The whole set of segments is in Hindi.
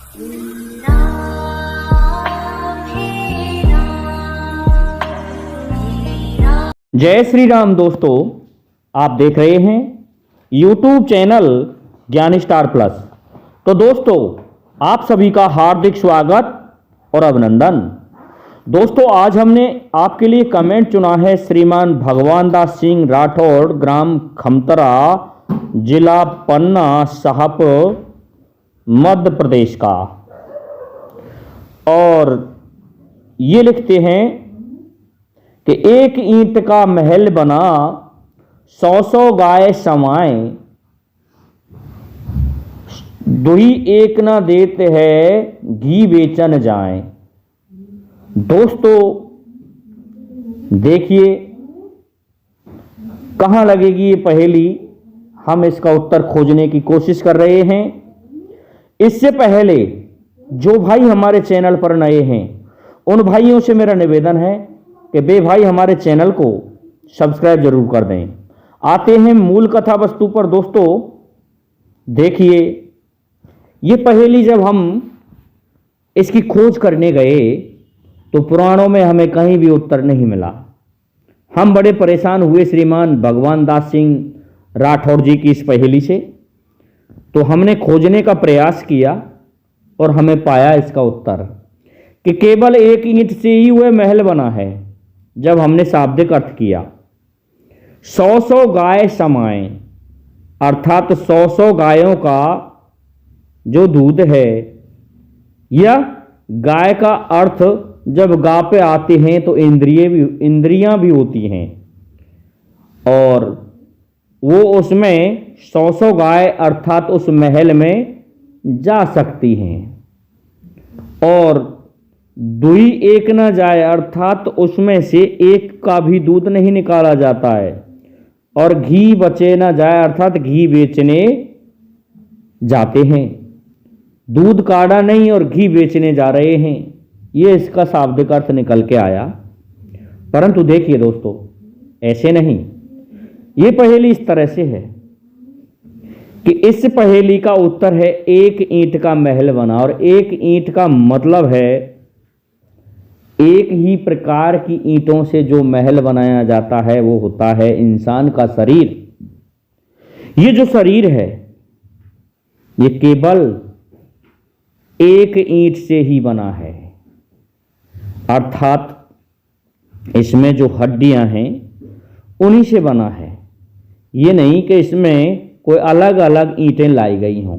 जय श्री राम दोस्तों, आप देख रहे हैं YouTube चैनल ज्ञान स्टार प्लस। तो दोस्तों, आप सभी का हार्दिक स्वागत और अभिनंदन। दोस्तों, आज हमने आपके लिए कमेंट चुना है श्रीमान भगवान दास सिंह राठौड़, ग्राम खमतरा, जिला पन्ना साहब, मध्य प्रदेश का। और ये लिखते हैं कि एक ईंट का महल बना, 100 गाय समाए, दुही एक न देते है, घी बेचन जाए। दोस्तों देखिए, कहाँ लगेगी ये पहेली, हम इसका उत्तर खोजने की कोशिश कर रहे हैं। इससे पहले जो भाई हमारे चैनल पर नए हैं, उन भाइयों से मेरा निवेदन है कि बे भाई हमारे चैनल को सब्सक्राइब जरूर कर दें। आते हैं मूल कथा वस्तु पर। दोस्तों देखिए, ये पहेली जब हम इसकी खोज करने गए तो पुराणों में हमें कहीं भी उत्तर नहीं मिला। हम बड़े परेशान हुए श्रीमान भगवान दास सिंह राठौड़ जी की इस पहेली से। तो हमने खोजने का प्रयास किया और हमें पाया इसका उत्तर कि केवल एक ईंट से ही वह महल बना है। जब हमने शाब्दिक अर्थ किया, 100 गाय समाए, अर्थात 100 गायों का जो दूध है, या गाय का अर्थ जब गा पे आते हैं तो इंद्रियां भी होती हैं, और वो उसमें 100 गाय अर्थात उस महल में जा सकती हैं। और दुई एक न जाए, अर्थात उसमें से एक का भी दूध नहीं निकाला जाता है। और घी बचे न जाए, अर्थात घी बेचने जाते हैं। दूध काढ़ा नहीं और घी बेचने जा रहे हैं, ये इसका शाब्दिक अर्थ निकल के आया। परंतु देखिए दोस्तों, ऐसे नहीं, ये पहेली इस तरह से है कि इस पहेली का उत्तर है एक ईंट का महल बना। और एक ईंट का मतलब है एक ही प्रकार की ईंटों से जो महल बनाया जाता है वो होता है इंसान का शरीर। ये जो शरीर है ये केवल एक ईंट से ही बना है, अर्थात इसमें जो हड्डियां हैं उन्हीं से बना है। ये नहीं कि इसमें कोई अलग अलग ईंटें लाई गई हों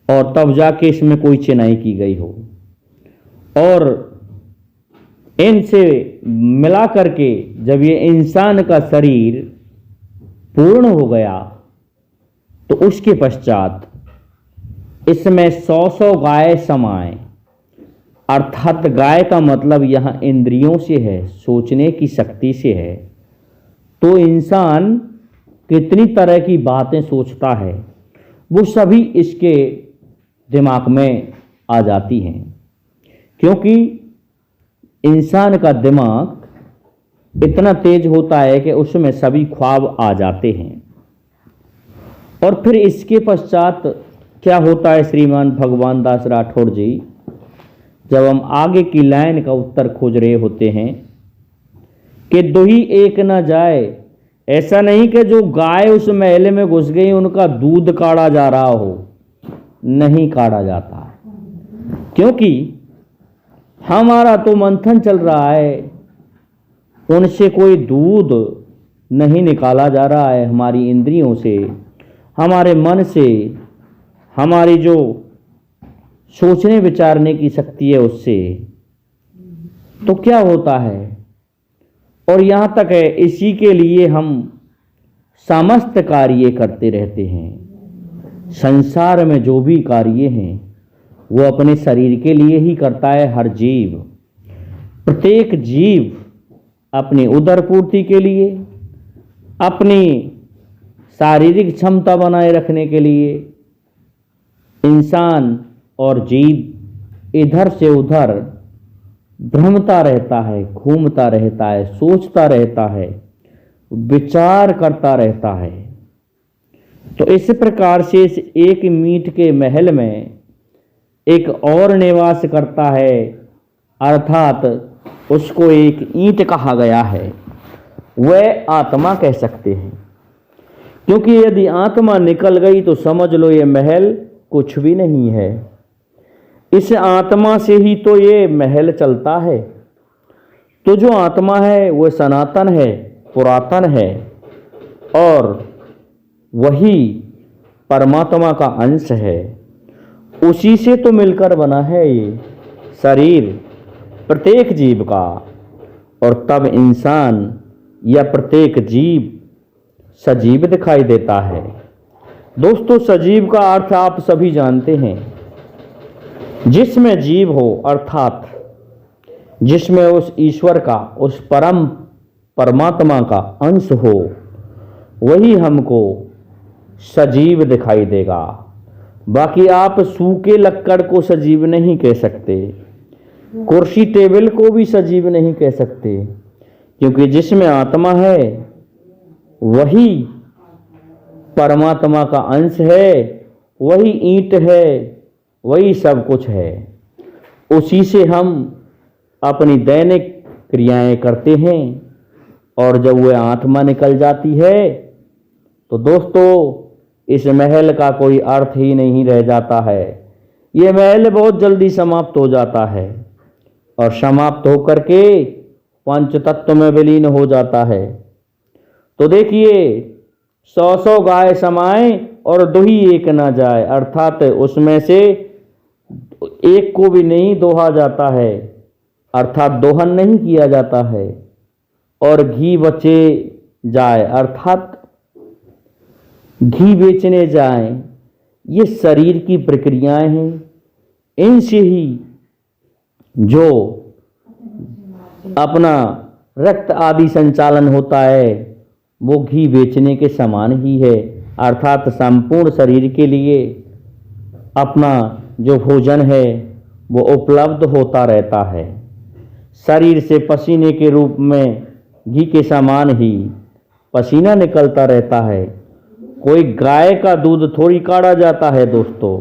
और तब जाके इसमें कोई चिनाई की गई हो, और इनसे मिला करके जब ये इंसान का शरीर पूर्ण हो गया तो उसके पश्चात इसमें 100 गाय समाए। अर्थात गाय का मतलब यहाँ इंद्रियों से है, सोचने की शक्ति से है। तो इंसान कितनी तरह की बातें सोचता है वो सभी इसके दिमाग में आ जाती हैं, क्योंकि इंसान का दिमाग इतना तेज होता है कि उसमें सभी ख्वाब आ जाते हैं। और फिर इसके पश्चात क्या होता है श्रीमान भगवान दास राठौड़ जी, जब हम आगे की लाइन का उत्तर खोज रहे होते हैं कि दुही एक न जाए, ऐसा नहीं कि जो गाय उस महल में घुस गई उनका दूध काढ़ा जा रहा हो, नहीं काढ़ा जाता, क्योंकि हमारा तो मंथन चल रहा है, उनसे कोई दूध नहीं निकाला जा रहा है। हमारी इंद्रियों से, हमारे मन से, हमारी जो सोचने विचारने की शक्ति है उससे। तो क्या होता है, और यहाँ तक है इसी के लिए हम समस्त कार्य करते रहते हैं। संसार में जो भी कार्य हैं वो अपने शरीर के लिए ही करता है। हर जीव, प्रत्येक जीव अपनी उदर पूर्ति के लिए, अपनी शारीरिक क्षमता बनाए रखने के लिए, इंसान और जीव इधर से उधर भ्रमता रहता है, घूमता रहता है, सोचता रहता है, विचार करता रहता है। तो इस प्रकार से इस एक मीट के महल में एक और निवास करता है, अर्थात उसको एक ईंट कहा गया है, वह आत्मा कह सकते हैं। क्योंकि यदि आत्मा निकल गई तो समझ लो ये महल कुछ भी नहीं है। इस आत्मा से ही तो ये महल चलता है। तो जो आत्मा है वह सनातन है, पुरातन है, और वही परमात्मा का अंश है। उसी से तो मिलकर बना है ये शरीर प्रत्येक जीव का, और तब इंसान या प्रत्येक जीव सजीव दिखाई देता है। दोस्तों, सजीव का अर्थ आप सभी जानते हैं। जिसमें जीव हो, अर्थात जिसमें उस ईश्वर का, उस परमात्मा का अंश हो, वही हमको सजीव दिखाई देगा। बाकी आप सूखे लक्कड़ को सजीव नहीं कह सकते, कुर्सी टेबल को भी सजीव नहीं कह सकते, क्योंकि जिसमें आत्मा है वही परमात्मा का अंश है, वही ईंट है, वही सब कुछ है। उसी से हम अपनी दैनिक क्रियाएं करते हैं, और जब वह आत्मा निकल जाती है तो दोस्तों इस महल का कोई अर्थ ही नहीं रह जाता है। ये महल बहुत जल्दी समाप्त हो जाता है, और समाप्त होकर के पंच तत्व में विलीन हो जाता है। तो देखिए, 100 गाय समाए और दुही एक ना जाए, अर्थात उसमें से एक को भी नहीं दोहा जाता है, अर्थात दोहन नहीं किया जाता है, और घी बचे जाए, अर्थात घी बेचने जाए। ये शरीर की प्रक्रियाएं हैं, इनसे ही जो अपना रक्त आदि संचालन होता है वो घी बेचने के समान ही है। अर्थात संपूर्ण शरीर के लिए अपना जो भोजन है वो उपलब्ध होता रहता है। शरीर से पसीने के रूप में घी के समान ही पसीना निकलता रहता है। कोई गाय का दूध थोड़ी काढ़ा जाता है दोस्तों।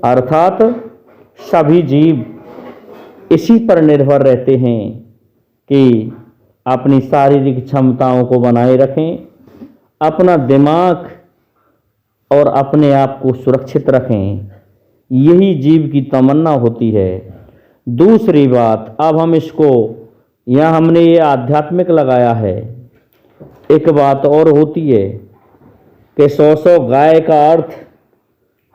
अर्थात सभी जीव इसी पर निर्भर रहते हैं कि अपनी शारीरिक क्षमताओं को बनाए रखें, अपना दिमाग और अपने आप को सुरक्षित रखें। यही जीव की तमन्ना होती है। दूसरी बात, अब हम इसको यहाँ हमने ये आध्यात्मिक लगाया है, एक बात और होती है कि 100 गाय का अर्थ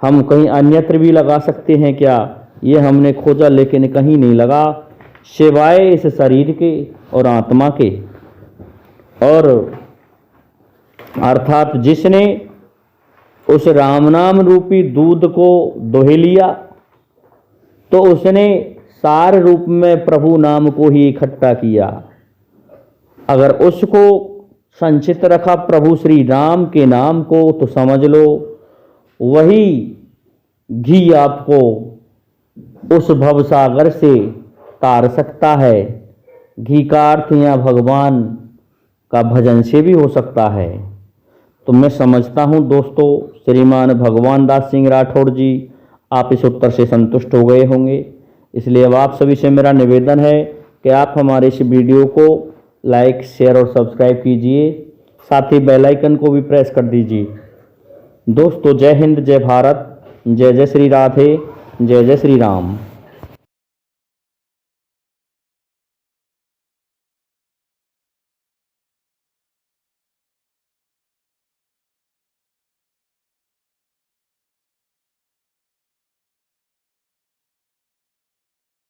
हम कहीं अन्यत्र भी लगा सकते हैं क्या? ये हमने खोजा लेकिन कहीं नहीं लगा, सिवाय इस शरीर के और आत्मा के। और अर्थात जिसने उस राम नाम रूपी दूध को दोहे लिया तो उसने सार रूप में प्रभु नाम को ही इकट्ठा किया। अगर उसको संचित रखा प्रभु श्री राम के नाम को, तो समझ लो वही घी आपको उस भवसागर से तार सकता है। घी का अर्थ यहाँ भगवान का भजन से भी हो सकता है। तो मैं समझता हूँ दोस्तों, श्रीमान भगवान दास सिंह राठौड़ जी आप इस उत्तर से संतुष्ट हो गए होंगे। इसलिए अब आप सभी से मेरा निवेदन है कि आप हमारे इस वीडियो को लाइक, शेयर और सब्सक्राइब कीजिए, साथ ही बेल आइकन को भी प्रेस कर दीजिए। दोस्तों, जय हिंद, जय भारत, जय जय श्री राधे, जय जय श्री राम।